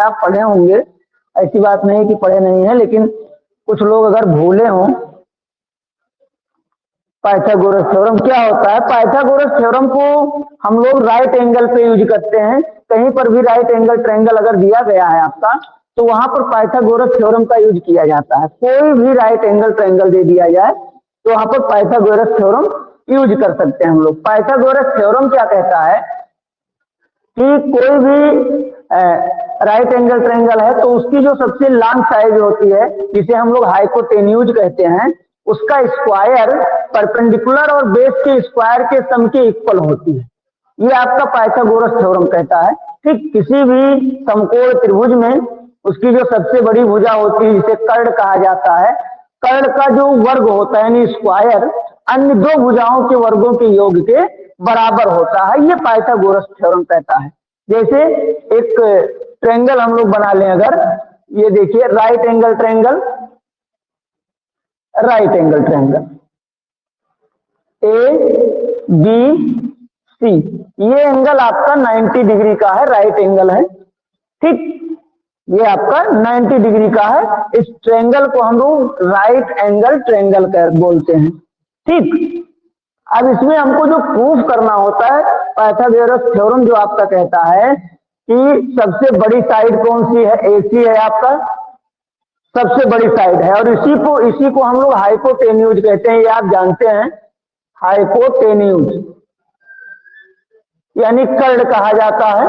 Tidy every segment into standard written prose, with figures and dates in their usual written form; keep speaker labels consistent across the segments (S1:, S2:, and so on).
S1: आप पढ़े होंगे, ऐसी बात नहीं कि पढ़े नहीं है, लेकिन कुछ लोग अगर भूले हों। पाइथागोरस थ्योरम क्या होता है? पाइथागोरस थ्योरम को हम लोग राइट एंगल पे यूज करते हैं। कहीं पर भी राइट एंगल ट्रायंगल अगर दिया गया है आपका, तो वहां पर पाइथागोरस थ्योरम का यूज किया जाता है। कोई भी राइट एंगल ट्रायंगल दे दिया जाए तो वहां पर पाइथागोरस थ्योरम यूज कर सकते हैं हम लोग। पाइथागोरस थ्योरम क्या कहता है कि कोई भी राइट एंगल ट्रायंगल है तो उसकी जो सबसे लॉन्ग साइड होती है, जिसे हम लोग हाइपोटेन्यूज कहते हैं, उसका स्क्वायर परपेंडिकुलर और बेस के स्क्वायर के सम के इक्वल होती है। ये आपका पाइथागोरस थ्योरम कहता है। ठीक किसी भी समकोण त्रिभुज में उसकी जो सबसे बड़ी भुजा होती है, जिसे कर्ण कहा जाता है, कर्ण का जो वर्ग होता है यानी स्क्वायर अन्य दो भुजाओं के वर्गों के योग के बराबर होता है। ये पाइथागोरस थ्योरम कहता है। जैसे एक ट्रायंगल हम लोग बना लें, अगर ये देखिए right angle triangle, right angle triangle A B C, ये एंगल आपका 90 डिग्री का है, राइट एंगल है। ठीक, ये आपका 90 डिग्री का है। इस ट्रायंगल को हम लोग राइट एंगल ट्रायंगल बोलते हैं। ठीक, अब इसमें हमको जो प्रूफ करना होता है, पाइथागोरस थ्योरम जो आपका कहता है कि सबसे बड़ी साइड कौन सी है? एसी है आपका, सबसे बड़ी साइड है। और इसी को हम लोग हाइपोटेन्यूज कहते हैं, ये आप जानते हैं। हाइपोटेन्यूज यानी कर्ण कहा जाता है।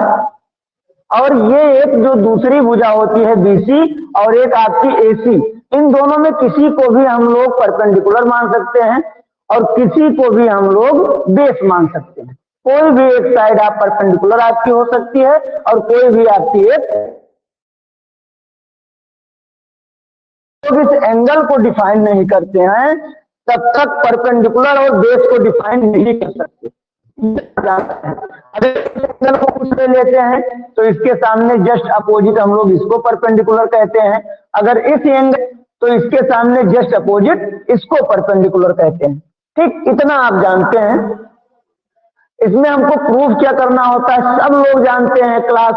S1: और ये एक जो दूसरी भुजा होती है बीसी और एक आपकी एसी, इन दोनों में किसी को भी हम लोग परपेंडिकुलर मान सकते हैं और किसी को भी हम लोग बेस मान सकते हैं। कोई भी एक साइड आप परपेंडिकुलर आपकी हो सकती है और कोई भी आपकी एक। तो इस एंगल को डिफाइन नहीं करते हैं तब तक परपेंडिकुलर और बेस को डिफाइन नहीं कर सकते। अगर इस एंगल को कुछ ले लेते हैं तो इसके सामने जस्ट अपोजिट हम लोग इसको परपेंडिकुलर कहते हैं। अगर इस एंगल तो इसके सामने जस्ट अपोजिट इसको परपेंडिकुलर कहते हैं। ठीक, इतना आप जानते हैं। इसमें हमको प्रूफ क्या करना होता है? सब लोग जानते हैं, क्लास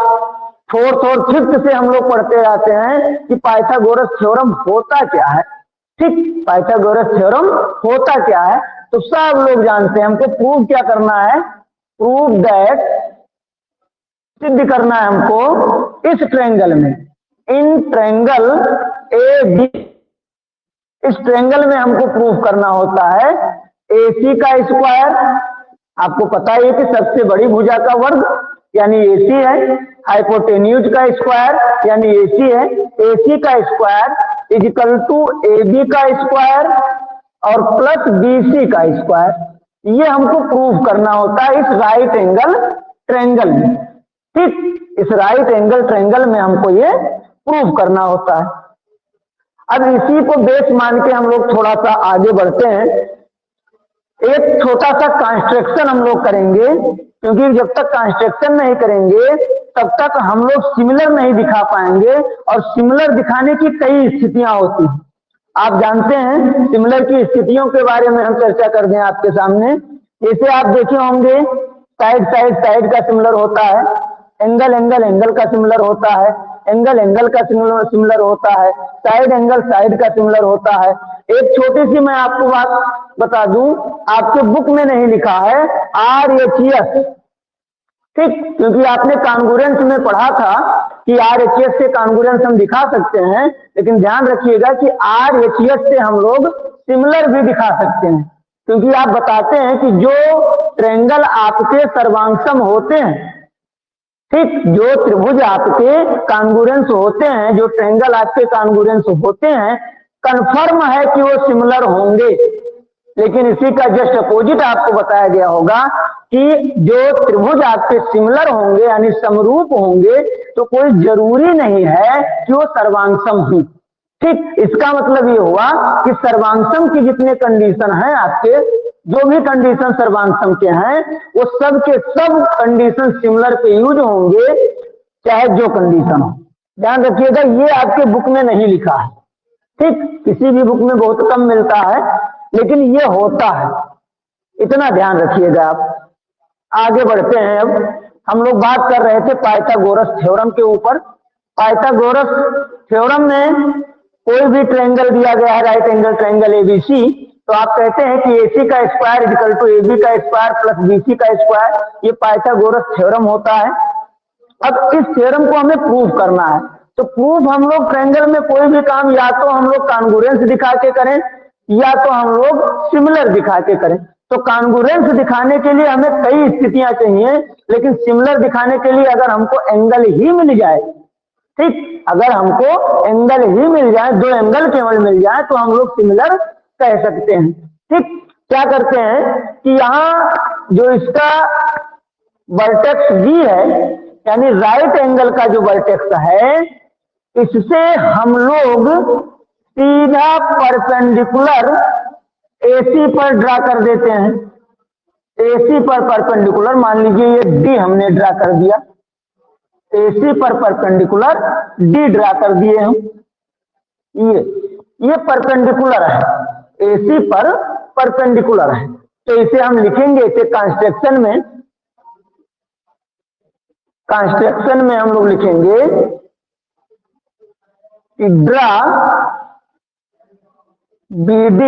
S1: 4th और 5th से हम लोग पढ़ते रहते हैं कि पाइथागोरस थ्योरम होता क्या है। ठीक, पाइथागोरस थ्योरम होता क्या है तो सब लोग जानते हैं। हमको प्रूव क्या करना है? प्रूव दैट, सिद्ध करना है हमको इस ट्रायंगल में, इन ट्रायंगल ए बी, इस ट्रायंगल में हमको प्रूव करना होता है एसी का स्क्वायर। आपको पता है कि सबसे बड़ी भुजा का वर्ग यानी एसी है, हाइपोटेन्यूज का स्क्वायर यानी एसी है। एसी का स्क्वायर इक्वल टू एबी का स्क्वायर और प्लस बीसी का स्क्वायर। ये हमको प्रूव करना होता है इस राइट एंगल ट्रायंगल में। ठीक, इस राइट एंगल ट्रायंगल में हमको ये प्रूव करना होता है। अब इसी को बेस मान के हम लोग थोड़ा सा आगे बढ़ते हैं। एक छोटा सा कंस्ट्रक्शन हम लोग करेंगे, क्योंकि जब तक कंस्ट्रक्शन नहीं करेंगे तब तक हम लोग सिमिलर नहीं दिखा पाएंगे और सिमिलर दिखाने की कई स्थितियां होती हैं। आप जानते हैं सिमिलर की स्थितियों के बारे में हम चर्चा कर दें आपके सामने। जैसे आप देखे होंगे साइड का सिमिलर होता है, एंगल का सिमिलर होता है, एंगल का सिमिलर होता है, साइड का सिमिलर होता है। एक छोटी सी मैं आपको बात बता दूं, आपके बुक में नहीं लिखा है RHS। ठीक, क्योंकि आपने कॉन्ग्रुएंस में पढ़ा था कि RHS से कॉन्ग्रुएंस हम दिखा सकते हैं, लेकिन ध्यान रखिएगा कि RHS से हम लोग सिमिलर भी दिखा सकते हैं। क्योंकि आप बताते हैं कि जो ट्रायंगल आपके सर्वांगसम होते हैं, ठीक, जो त्रिभुज आपके कॉन्ग्रुएंस होते हैं, जो ट्रायंगल आपके कॉन्ग्रुएंस होते हैं, कंफर्म है कि वो सिमिलर होंगे। लेकिन इसी का जस्ट अपोजिट आपको बताया गया होगा कि जो त्रिभुज आपके सिमिलर होंगे यानी समरूप होंगे तो कोई जरूरी नहीं है कि वो सर्वांगसम हो। ठीक, इसका मतलब ये हुआ कि सर्वांगसम की जितने कंडीशन हैं आपके, जो भी कंडीशन सर्वांगसम के हैं, वो सब के सब कंडीशन सिमिलर पे यूज होंगे, चाहे जो कंडीशन हो। ध्यान रखिएगा, ये आपके बुक में नहीं लिखा है। ठीक, किसी भी बुक में बहुत कम मिलता है, लेकिन ये होता है, इतना ध्यान रखिएगा आप। आगे बढ़ते हैं। अब हम लोग बात कर रहे थे पाइथागोरस थ्योरम के ऊपर। पाइथागोरस थ्योरम में कोई भी ट्रायंगल दिया गया है, राइट एंगल ट्रायंगल एबीसी, तो आप कहते हैं कि AC का स्क्वायर इक्वल टू AB का स्क्वायर प्लस BC का स्क्वायर, ये पाइथागोरस थ्योरम होता है। अब इस थ्योरम को हमें प्रूव करना है, तो प्रूफ हम लोग ट्रायंगल में कोई भी काम या तो हम लोग कॉन्ग्रुएंस दिखा के करें या तो हम लोग सिमिलर दिखा के करें। तो कॉन्ग्रुएंस दिखाने के लिए हमें कई स्थितियां चाहिए, लेकिन सिमिलर दिखाने के लिए अगर हमको एंगल ही मिल जाए, ठीक, अगर हमको एंगल ही मिल जाए, दो एंगल केवल मिल जाए, तो हम लोग सिमिलर कह सकते हैं। ठीक, क्या करते हैं कि यहाँ जो इसका वर्टेक्स B है, यानी राइट एंगल का जो वर्टेक्स है, इससे हम लोग सीधा परपेंडिकुलर AC पर ड्रा कर देते हैं। AC पर परपेंडिकुलर, मान लीजिए ये D हमने ड्रा कर दिया, AC पर परपेंडिकुलर D ड्रा कर दिए हम, ये परपेंडिकुलर है, AC पर परपेंडिकुलर है, तो इसे हम लिखेंगे, इसे कंस्ट्रक्शन में हम लोग लिखेंगे कि draw BD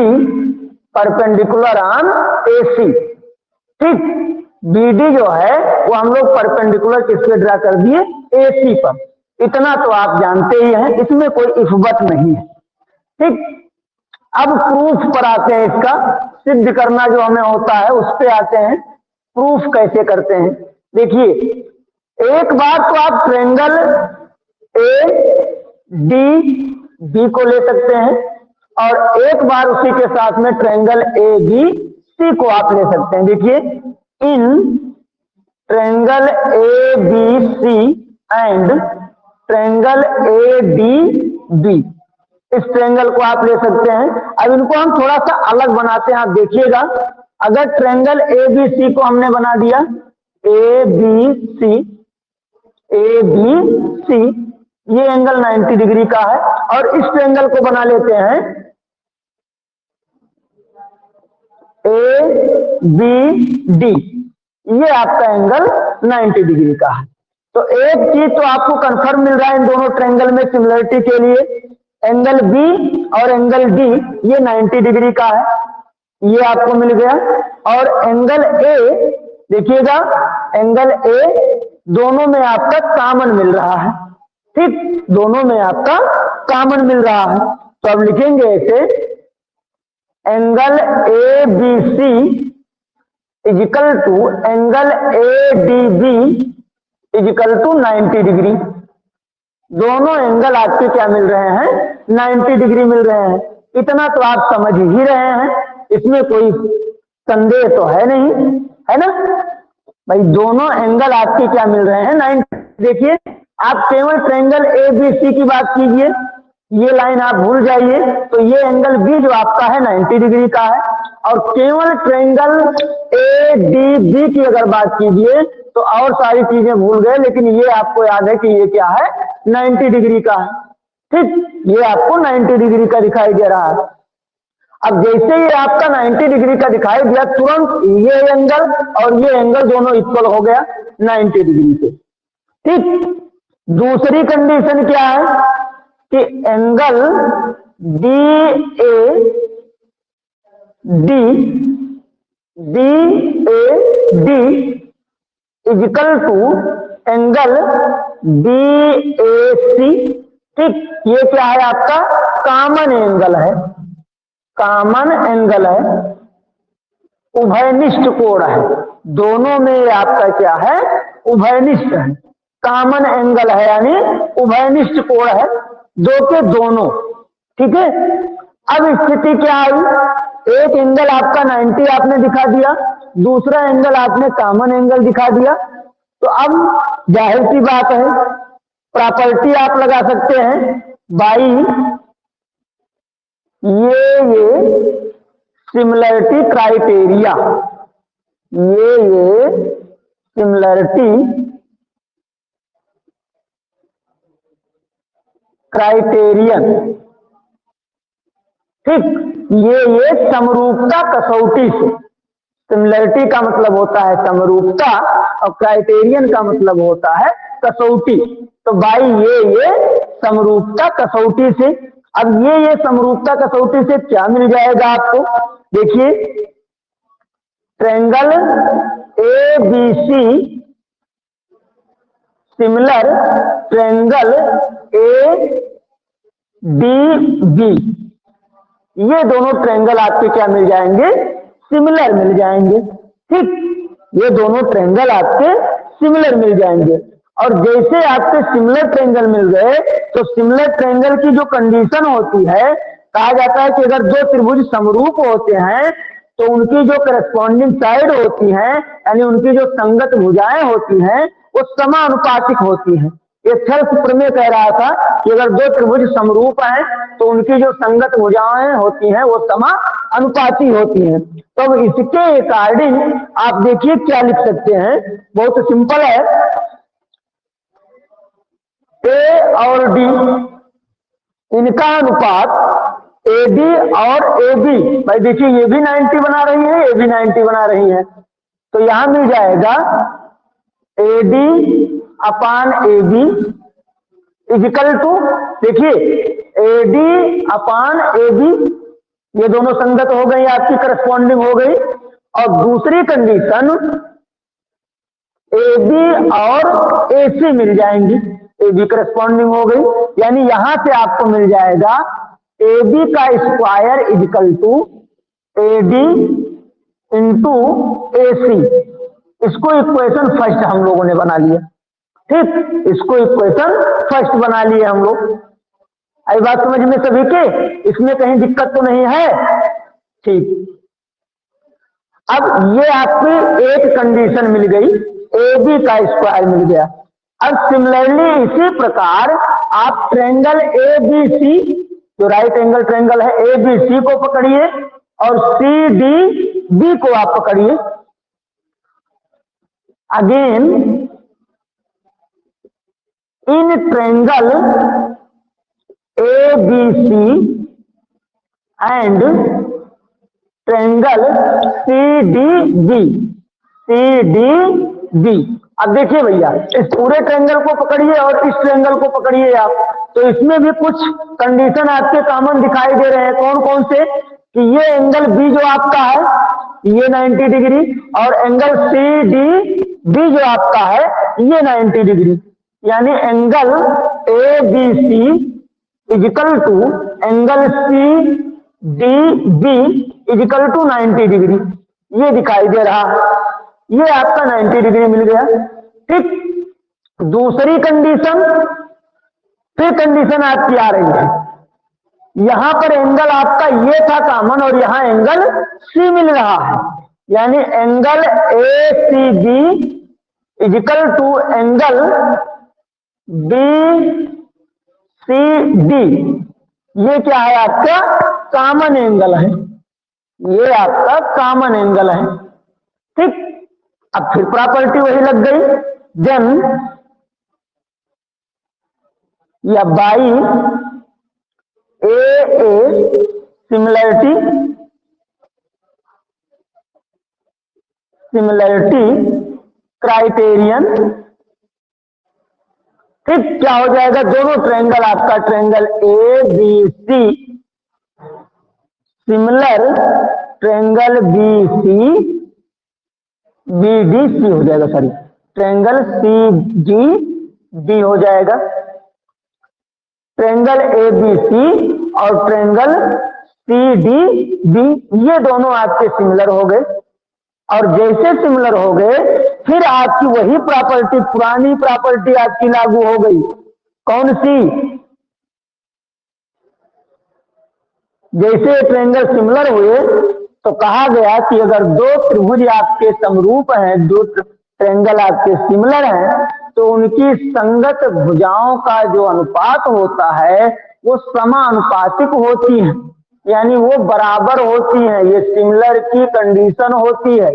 S1: perpendicular on AC। ठीक, BD जो है वो हम लोग परपेंडिकुलर किसके ड्रा कर दिए, AC पर। इतना तो आप जानते ही हैं, इसमें कोई इफबत नहीं है। ठीक, अब प्रूफ पर आते हैं, इसका सिद्ध करना जो हमें होता है उस पे आते हैं। प्रूफ कैसे करते हैं, देखिए, एक बार तो आप ट्रायंगल ADB को ले सकते हैं और एक बार उसी के साथ में ट्रायंगल ABC को आप ले सकते हैं। देखिए, in triangle ABC and triangle ADB, इस ट्रायंगल को आप ले सकते हैं। अब इनको हम थोड़ा सा अलग बनाते हैं, आप देखिएगा, अगर ट्रायंगल ABC को हमने बना दिया ABC, ये एंगल 90 डिग्री का है, और इस ट्रायंगल को बना लेते हैं ABD, ये आपका एंगल 90 डिग्री का है। तो एक चीज तो आपको कंफर्म मिल रहा है इन दोनों ट्रायंगल में सिमिलरिटी के लिए, एंगल B और एंगल D ये 90 डिग्री का है, ये आपको मिल गया। और एंगल A देखिएगा, एंगल A दोनों में आपका कॉमन मिल रहा है। ठीक, दोनों में आपका कॉमन मिल रहा है, तो अब लिखेंगे ऐसे, angle ABC is equal to angle ADB is equal to 90 degree. दोनों एंगल आपके क्या मिल रहे हैं, 90 डिग्री मिल रहे हैं। इतना तो आप समझ ही रहे हैं, इसमें कोई संदेह तो है नहीं, है ना भाई। दोनों एंगल आपके क्या मिल रहे हैं, 90। देखिए, आप केवल ट्रायंगल ABC की बात कीजिए, ये लाइन आप भूल जाइए, तो ये एंगल B जो आपका है 90 डिग्री का है, और केवल ट्रायंगल ADB की अगर बात कीजिए तो और सारी चीजें भूल गए, लेकिन ये आपको याद है कि ये क्या है, 90 डिग्री का है। ठीक, ये आपको 90 डिग्री का दिखाई दे रहा है। अब जैसे ये आपका 90 डिग्री का दिखाई दिया, तुरंत ये एंगल और ये एंगल दोनों इक्वल हो गया 90 डिग्री से। ठीक, दूसरी कंडीशन क्या है कि angle DAD is equal to angle BAC। ठीक, ये क्या है आपका कॉमन एंगल है, कॉमन एंगल है, उभयनिष्ठ कोण है, दोनों में आपका क्या है, उभयनिष्ठ है, कॉमन एंगल है, यानी उभयनिष्ठ कोण है, दो के दोनों। ठीक है, अब स्थिति क्या आई, एक एंगल आपका 90 आपने दिखा दिया, दूसरा एंगल आपने कॉमन एंगल दिखा दिया, तो अब जाहिर सी बात है, प्रॉपर्टी आप लगा सकते हैं बाई ये सिमिलरिटी क्राइटेरिया, ये सिमिलरिटी क्राइटेरियन। ठीक, ये समरूपता कसौटी से, सिमिलरिटी का मतलब होता है समरूपता और क्राइटेरियन का मतलब होता है कसौटी। तो भाई ये समरूपता कसौटी से, अब ये समरूपता कसौटी से क्या मिल जाएगा आपको, देखिए triangle A B C similar triangle A D B, ये दोनों ट्रायंगल आपके क्या मिल जाएंगे, सिमिलर मिल जाएंगे। ठीक, ये दोनों ट्रायंगल आपके सिमिलर मिल जाएंगे। और जैसे आपके सिमिलर ट्रायंगल मिल गए तो सिमिलर ट्रायंगल की जो कंडीशन होती है, कहा जाता है कि अगर दो त्रिभुज समरूप होते हैं तो उनकी जो करस्पॉन्डिंग साइड होती है, यानी उनकी जो संगत भुजाएं होती हैं, वो समानुपातिक होती हैं। ये थेल्स प्रमेय कह रहा था कि अगर दो त्रिभुज समरूप हैं तो उनकी जो संगत भुजाएं होती हैं वो समानुपाती होती हैं। तो इसके अकॉर्डिंग आप देखिए क्या लिख सकते हैं, बहुत सिंपल है। ए और डी, इनका अनुपात एडी और एबी, भाई देखिए ये भी 90 बना रही है, ये भी 90 बना रही है, तो यहां मिल जाएगा AD upon AB is equal to, देखिए एडी अपान एबी, ये दोनों संगत हो गई, आपकी करस्पॉन्डिंग हो गई। और दूसरी कंडीशन एबी और एसी मिल जाएंगी, एबी करस्पॉन्डिंग हो गई, यानी यहां से आपको मिल जाएगा एबी का square is equal to AD into AC. इसको इक्वेशन फर्स्ट हम लोगों ने बना लिया। ठीक, इसको इक्वेशन फर्स्ट बना लिए हम लोग। आई बात समझ में सभी के, इसमें कहीं दिक्कत तो नहीं है। ठीक, अब ये आपकी एक कंडीशन मिल गई, एबी का स्क्वायर मिल गया। अब सिमिलरली इसी प्रकार आप ट्रायंगल ए बी सी, जो राइट एंगल ट्रायंगल है, ए बी सी को पकड़िए और सी डी बी को आप पकड़िए। Again in triangle A B C and triangle C D B, C D B. अब देखिए भैया, इस पूरे ट्रायंगल को पकड़िए और इस ट्रायंगल को पकड़िए आप, तो इसमें भी कुछ कंडीशन आपके कॉमन दिखाई दे रहे हैं। कौन कौन से, कि ये एंगल बी जो आपका है ये 90 डिग्री, और एंगल सी डी बी जो आपका है ये 90 डिग्री, यानी angle A B C equal to angle C D B equal to 90 degree, ये दिखाई दे रहा, ये आपका 90 डिग्री मिल गया। ठीक, दूसरी कंडीशन, फिर कंडीशन आपकी आ रही है, यहां पर एंगल आपका ये था कॉमन और यहां एंगल सी मिल रहा है, यानी angle A C B equal to angle B C D, ये क्या है आपका कॉमन एंगल है, ये आपका कॉमन एंगल है। ठीक, अब फिर प्रॉपर्टी वही लग गई, देन या बाई ए सिमिलरिटी क्राइटेरियन। ठीक, क्या हो जाएगा, दोनों ट्रायंगल आपका triangle A B C similar triangle B C B D C हो जाएगा, sorry triangle C D D हो जाएगा। ट्रायंगल ए बी सी और ट्रायंगल सी डी बी, ये दोनों आपके सिमिलर हो गए। और जैसे सिमिलर हो गए फिर आपकी वही प्रॉपर्टी, पुरानी प्रॉपर्टी आपकी लागू हो गई। कौन सी, जैसे ट्रायंगल सिमिलर हुए तो कहा गया कि अगर दो त्रिभुज आपके समरूप हैं, दो ट्रायंगल आपके सिमिलर हैं, तो उनकी संगत भुजाओं का जो अनुपात होता है वो समानुपातिक होती है, यानी वो बराबर होती है। ये सिमिलर की कंडीशन होती है।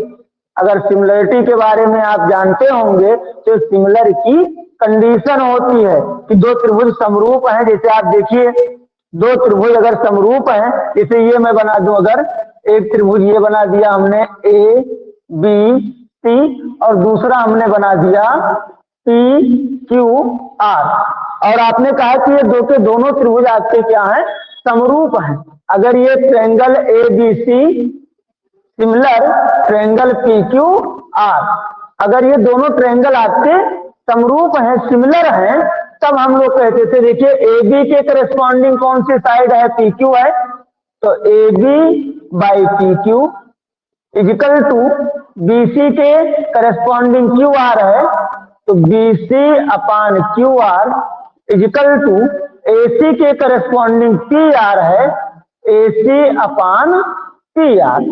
S1: अगर सिमिलरिटी के बारे में आप जानते होंगे तो सिमिलर की कंडीशन होती है कि दो त्रिभुज समरूप हैं। जैसे आप देखिए, दो त्रिभुज अगर समरूप हैं, जैसे ये मैं बना दूं, अगर एक त्रिभुज ये बना दिया हमने ए बी सी और दूसरा हमने बना दिया पी क्यू आर। और आपने कहा कि ये दो के दोनों त्रिभुज आपके क्या हैं, समरूप हैं। अगर ये triangle A B C similar triangle P Q R, अगर ये दोनों ट्रायंगल आपके समरूप हैं, सिमिलर हैं, तब हम लोग कहते थे, देखिए ए बी के करस्पॉन्डिंग कौन सी साइड है, पी क्यू है, तो A B by P Q is equal to B C के करस्पॉन्डिंग क्यू आर है, तो B C upon Q R is equal to A C के करस्पॉन्डिंग पी आर है, ए सी अपान पी आर।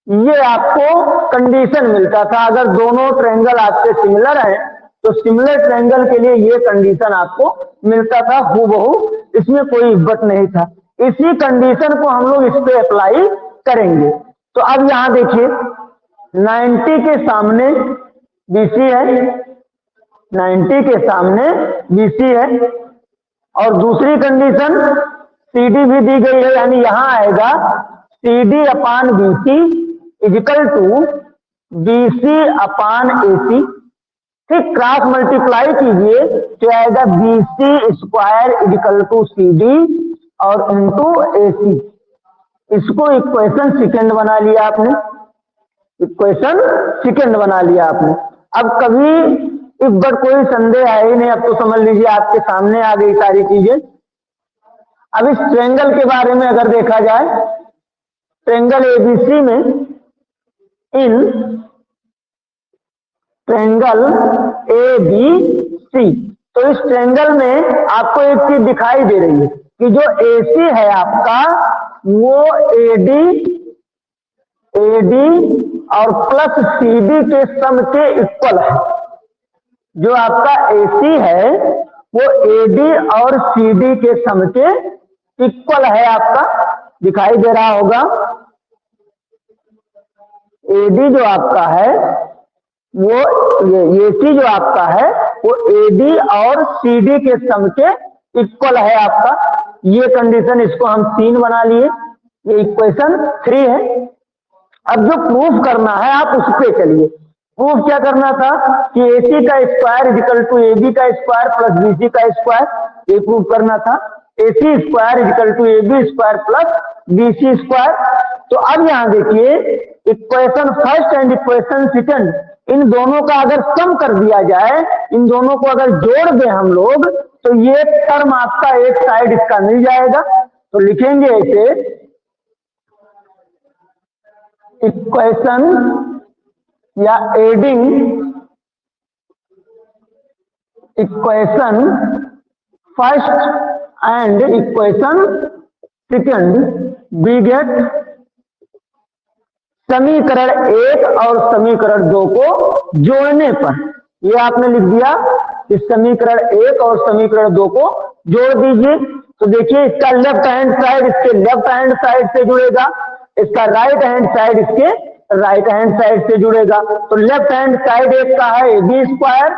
S1: ये आपको कंडीशन मिलता था। अगर दोनों ट्रायंगल आपके सिमिलर हैं तो सिमिलर ट्रायंगल के लिए ये कंडीशन आपको मिलता था हूबहू, इसमें कोई इब्बत नहीं था। इसी कंडीशन को हम लोग इस पे अप्लाई करेंगे। तो अब यहां देखिए 90 के सामने BC है, 90 के सामने BC है, और दूसरी कंडीशन CD भी दी गई है, यानी यहां आएगा CD upon BC equal to BC upon AC। ठीक, क्रॉस मल्टीप्लाई कीजिए तो आएगा BC square is equal to CD और इंटू AC। इसको इक्वेशन सेकंड बना लिया आपने, इक्वेशन सेकंड बना लिया आपने। अब कभी इस पर कोई संदेह है ही नहीं, अब तो समझ लीजिए आपके सामने आ गई सारी चीजें। अब इस ट्रायंगल के बारे में अगर देखा जाए, ट्रायंगल ABC में, इन ट्रायंगल ABC, तो इस ट्रायंगल में आपको एक चीज दिखाई दे रही है कि जो AC है आपका वो AD और प्लस CD के सम के इक्वल है। जो आपका AC है वो AD और CD के सम के इक्वल है, आपका दिखाई दे रहा होगा। AD जो आपका है वो AC जो आपका है वो AD और CD के सम के इक्वल है आपका। ये कंडीशन, इसको हम 3 बना लिए, ये इक्वेशन 3 है। अब जो प्रूफ करना है आप उस पे चलिए। प्रूफ क्या करना था कि AC का स्क्वायर इजिकल टू AB का स्क्वायर प्लस BC का स्क्वायर, ये प्रूफ करना था। AC square is equal to AB square plus BC square. तो अब यहां देखिए equation first and equation second, इन दोनों का अगर सम कर दिया जाए, इन दोनों को अगर जोड़ दें हम लोग, तो ये टर्म आपका एक साइड इसका मिल जाएगा। तो लिखेंगे ऐसे, इक्वेशन या adding equation first and equation second we get समीकरण 1 और समीकरण 2 को जोड़ने पर, ये आपने लिख दिया कि समीकरण 1 और समीकरण 2 को जोड़ दीजिए। तो देखिए इसका लेफ्ट हैंड साइड इसके लेफ्ट हैंड साइड से जुड़ेगा, इसका राइट हैंड साइड इसके राइट हैंड साइड से जुड़ेगा। तो लेफ्ट हैंड साइड एक का है AB स्क्वायर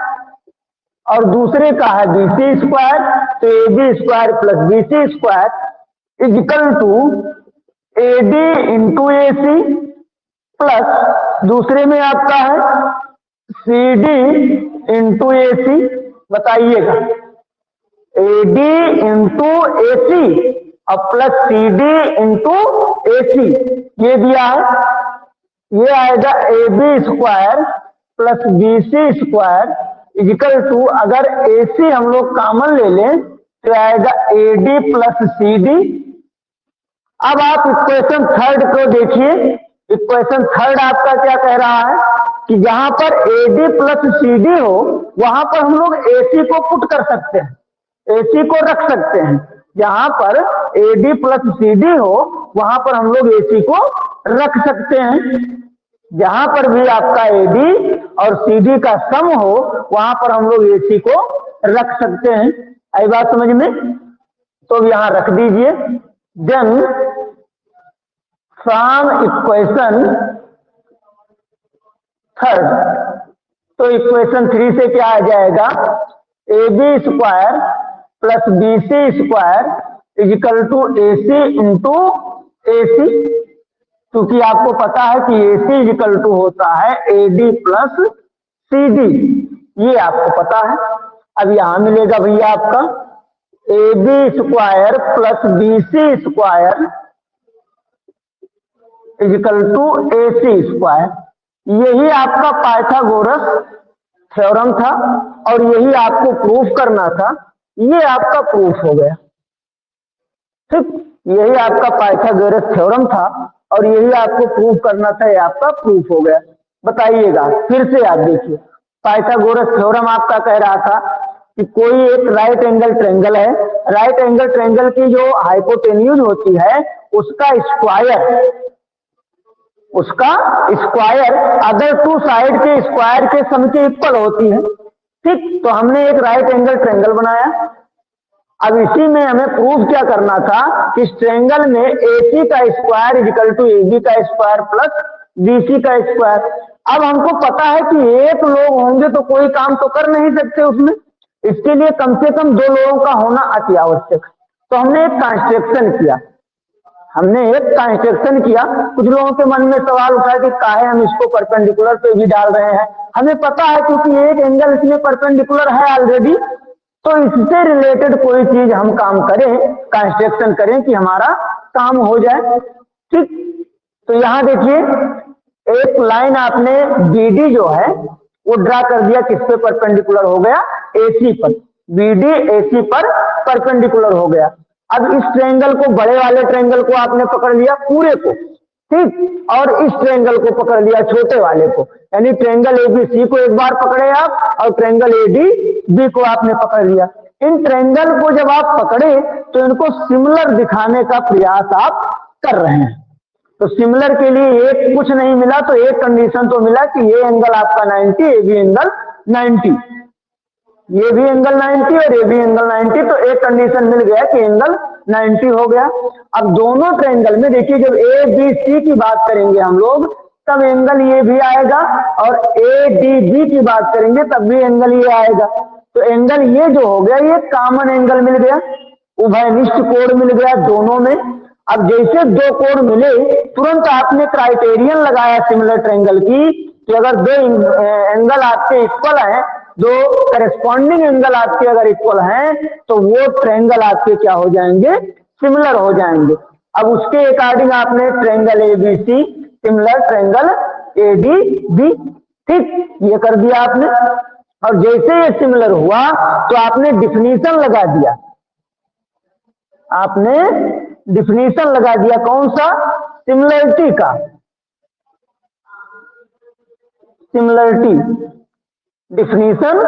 S1: और दूसरे का है BC स्क्वायर, तो AB square plus BC square is equal to AD into AC plus दूसरे में आपका है CD इंटू AC। बताइएगा, AD इंटू AC और प्लस CD इंटू AC ये दिया है। ये आएगा AB square plus BC square is equal to, अगर AC हम लोग कॉमन ले लें तो आएगा AD प्लस CD। अब आप इक्वेशन थर्ड को देखिए, इक्वेशन थर्ड आपका क्या कह रहा है कि जहां पर AD प्लस CD हो वहां पर हम लोग AC को पुट कर सकते हैं, AC को रख सकते हैं। जहां पर AD प्लस CD हो वहां पर हम लोग AC को रख सकते हैं। जहां पर भी आपका AD और CD का सम हो वहां पर हम लोग AC को रख सकते हैं। आई बात समझ में? तो यहां रख दीजिए। देन फ्रॉम इक्वेशन थर्ड, तो इक्वेशन 3 से क्या आ जाएगा, AB square plus BC square is equal to AC into AC, क्योंकि आपको पता है कि AC इजिकल टू होता है AD प्लस CD। ये आपको पता है। अब यहां मिलेगा भैया आपका AB² plus BC² is equal to AC²। यही आपका पाइथागोरस थ्योरम था और यही आपको प्रूफ करना था। ये आपका प्रूफ हो गया। ठीक, यही आपका पाइथागोरस थ्योरम था और यही आपको प्रूफ करना था। ये आपका प्रूफ हो गया। बताइएगा फिर से आप देखिए, पाइथागोरस थ्योरम आपका कह रहा था कि कोई एक राइट एंगल ट्रायंगल है, राइट एंगल ट्रायंगल की जो हाइपोटेन्यूज होती है उसका स्क्वायर अगर टू साइड के स्क्वायर के सम के इक्वल होती है। ठीक, तो हमने एक राइट एंगल ट्रायंगल बनाया। अब इसी में हमें प्रूफ क्या करना था कि इस ट्रायंगल में AC² is equal to AB² plus BC²। अब हमको पता है कि एक लोग होंगे तो कोई काम तो कर नहीं सकते उसमें, इसके लिए कम से कम 2 लोगों का होना अति आवश्यक। तो हमने एक कंस्ट्रक्शन किया। कुछ लोगों के मन में सवाल उठा कि काहे हम इसको परपेंडिकुलर पे भी डाल रहे हैं। हमें पता है क्योंकि एक एंगल इसमें परपेंडिकुलर है ऑलरेडी, तो इससे रिलेटेड कोई चीज हम काम करें, कंस्ट्रक्शन करें कि हमारा काम हो जाए। ठीक, तो यहां देखिए एक लाइन आपने BD जो है वो ड्रा कर दिया, किस पे परपेंडिकुलर हो गया, AC पर। BD AC पर परपेंडिकुलर हो गया। अब इस ट्रायंगल को, बड़े वाले ट्रायंगल को आपने पकड़ लिया पूरे को, ठीक, और इस ट्रायंगल को पकड़ लिया छोटे वाले को, यानी ट्रायंगल ABC को एक बार पकड़े आप और ट्रायंगल ADB को आपने पकड़ लिया। इन ट्रायंगल को जब आप पकड़े तो इनको सिमिलर दिखाने का प्रयास आप कर रहे हैं। तो सिमिलर के लिए एक कुछ नहीं मिला तो एक कंडीशन तो मिला कि ये एंगल आपका 90, ये भी एंगल 90, ये भी एंगल 90 और ये भी एंगल 90। तो एक कंडीशन मिल गया कि एंगल 90 हो गया। अब दोनों ट्रायंगल में देखिए, जब ABC की बात करेंगे हम लोग तब एंगल ये भी आएगा और ADB की बात करेंगे तब भी एंगल ये आएगा। तो एंगल ये जो हो गया ये कॉमन एंगल मिल गया, उभयनिष्ठ कोण मिल गया दोनों में। अब जैसे 2 कोण मिले तुरंत आपने क्राइटेरियन लगाया सिमिलर ट्रायंगल की कि अगर 2 एंगल आपके इक्वल हैं, 2 करेस्पॉन्डिंग एंगल आपके अगर इक्वल हैं तो वो ट्रायंगल आपके क्या हो जाएंगे, सिमिलर हो जाएंगे। अब उसके अकॉर्डिंग आपने triangle ABC similar triangle ADB, ठीक, ये कर दिया आपने। और जैसे ये सिमिलर हुआ तो आपने डिफिनीशन लगा दिया, कौन सा, सिमिलरिटी का। Similarity definition,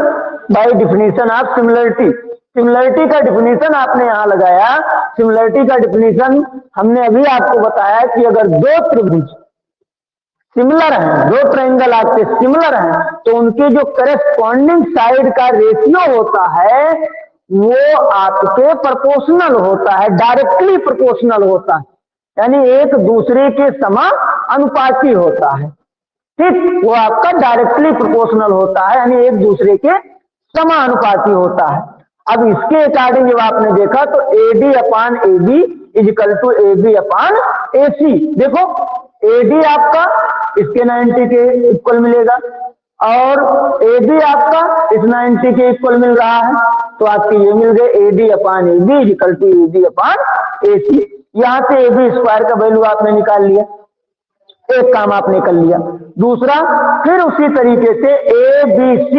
S1: by definition of similarity का डिफिनीशन आपने यहां लगाया। सिमिलरिटी का डिफिनीशन हमने अभी आपको बताया कि अगर 2 त्रिभुज सिमिलर हैं, 2 ट्रायंगल आपके सिमिलर हैं तो उनके जो करेस्पॉन्डिंग साइड का रेशियो होता है वो आपके प्रोपोर्शनल होता है, डायरेक्टली प्रोपोर्शनल होता है, यानी एक दूसरे के समानुपाती होता है। ठीक, वो आपका डायरेक्टली प्रोपोर्शनल होता है, यानी एक दूसरे के समानुपाती होता है। अब इसके अकॉर्डिंग जब आपने देखा तो AD/AB इजिकल टू AB/AC। देखो AD आपका इसके 90 के इक्वल मिलेगा और AB आपका इस 90 के इक्वल मिल रहा है, तो आपके ये मिल गए AD/AB इजिकल टू AB/AC। यहां से AB² का वैल्यू आपने निकाल लिया, एक काम आपने कर लिया। दूसरा, फिर उसी तरीके से ABC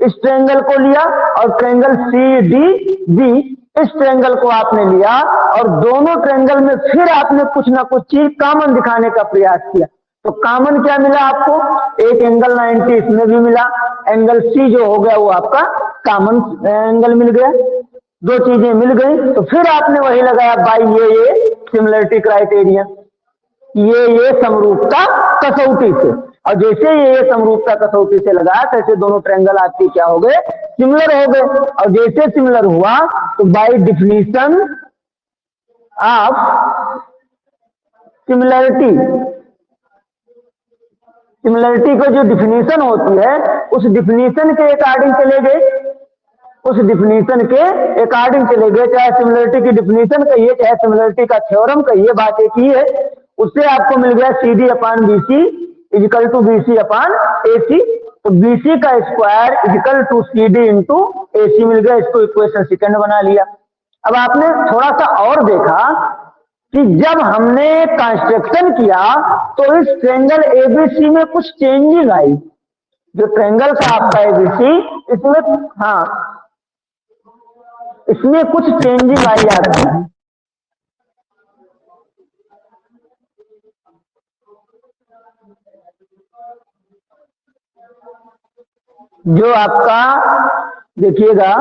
S1: इस ट्रायंगल को लिया और ट्रायंगल CDB इस ट्रायंगल को आपने लिया और दोनों ट्रायंगल में फिर आपने कुछ ना कुछ चीज कॉमन दिखाने का प्रयास किया। तो कॉमन क्या मिला आपको, एक एंगल 90 इसमें भी मिला, एंगल C जो हो गया वो आपका कॉमन एंगल मिल गया, 2 चीजें मिल गई। तो फिर आपने वही लगाया बाई ये सिमिलरिटी क्राइटेरिया, ये समरूपता कसौटी से। और जैसे ये समरूपता कसौटी से लगाया तैसे दोनों ट्रायंगल आपके क्या हो गए, सिमिलर हो गए। और जैसे सिमिलर हुआ तो बाय डिफिनीशन ऑफ सिमिलरिटी को जो डिफिनीशन होती है उस डिफिनीशन के अकॉर्डिंग चले गए, चाहे सिमिलरिटी की डिफिनीशन कहिए चाहे सिमिलरिटी का थ्योरम कहिए, बात एक ही है। उससे आपको मिल गया CD/BC इजिकल टू BC/AC। तो BC का square equal to CD into AC मिल गया, इसको इक्वेशन सेकंड बना लिया। अब आपने थोड़ा सा और देखा कि जब हमने कंस्ट्रक्शन किया तो इस ट्रेंगल ABC में कुछ चेंजिंग आई। जो ट्रेंगल था आपका ABC, इसमें हाँ इसमें कुछ चेंजिंग आई आपकी। जो आपका देखिएगा